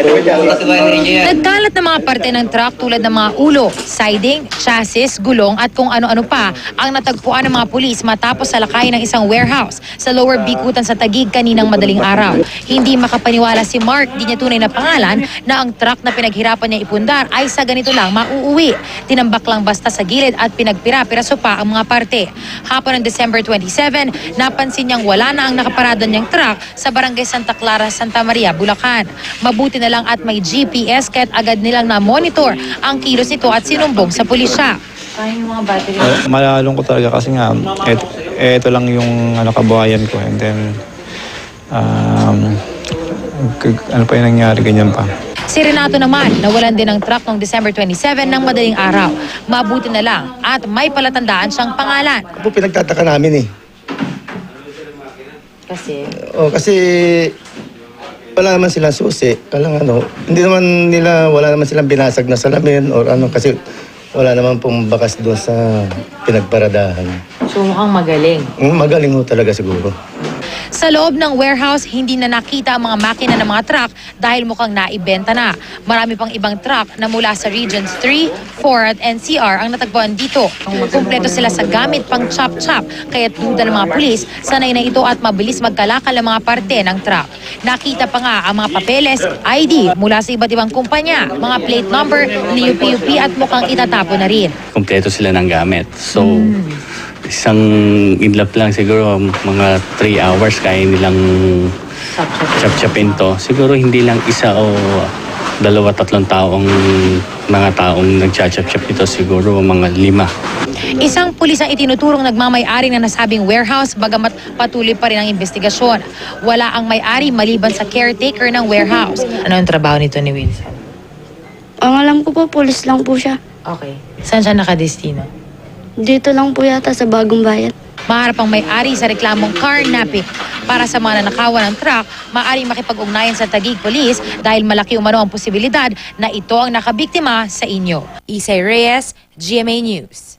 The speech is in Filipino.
Nagkalat na mga parte ng truck tulad ng mga ulo, siding, chassis, gulong at kung ano-ano pa ang natagpuan ng mga pulis matapos salakayin ng isang warehouse sa Lower Bikutan sa Taguig kaninang madaling araw. Hindi makapaniwala si Mark, di niya tunay na pangalan, na ang truck na pinaghirapan niya ipundar ay sa ganito lang mauuwi. Tinambak lang basta sa gilid at pinagpira-piraso pa ang mga parte. Hapon ng December 27, napansin niyang wala na ang nakaparada niyang truck sa Barangay Santa Clara, Santa Maria, Bulacan. Mabuti na lang at may GPS kaya't agad nilang na-monitor ang kilos nito at sinumbong sa pulisya. Malalungkot talaga kasi nga ito lang yung kabuhayan ko, and then ano pa yung nangyari, ganyan pa. Si Renato naman, nawalan din ng truck noong December 27 ng madaling araw. Mabuti na lang at may palatandaan siyang pangalan. Po pinagtataka namin eh. Kasi wala naman silang susi. Hindi naman wala naman silang binasag na salamin or ano, kasi wala naman pong bakas doon sa pinagparadahan. So mukhang magaling. Magaling ho talaga siguro. Sa loob ng warehouse, hindi na nakita ang mga makina ng mga truck dahil mukhang naibenta na. Marami pang ibang truck na mula sa Regions 3, 4 at NCR ang natagpuan dito. Kumpleto sila sa gamit pang chop-chop, kaya't duda ng mga pulis, sanay na ito at mabilis magkalakal ang mga parte ng truck. Nakita pa nga ang mga papeles, ID mula sa iba't ibang kumpanya, mga plate number, NIUP at mukhang itatapon na rin. Kumpleto sila ng gamit. So, isang idlap lang siguro, mga 3 hours kaya nilang chop-chopin to. Siguro hindi lang isa o 2-3 mga taong nagcha-chop-chop ito, siguro mga 5. Isang pulis ang itinuturong nagmamay-ari ng nasabing warehouse bagamat patuloy pa rin ang investigasyon. Wala ang may-ari maliban sa caretaker ng warehouse. Ano ang trabaho nito ni Wilson? Ang alam ko po, pulis lang po siya. Okay. Saan siya nakadestino? Dito lang po yata sa Bagong Bayan. Maharap ang may-ari sa reklamong carnapping. Para sa mga nanakawan ng truck, maaaring makipag-ugnayan sa Taguig Police dahil malaki umano ang posibilidad na ito ang nakabiktima sa inyo. Isay Reyes, GMA News.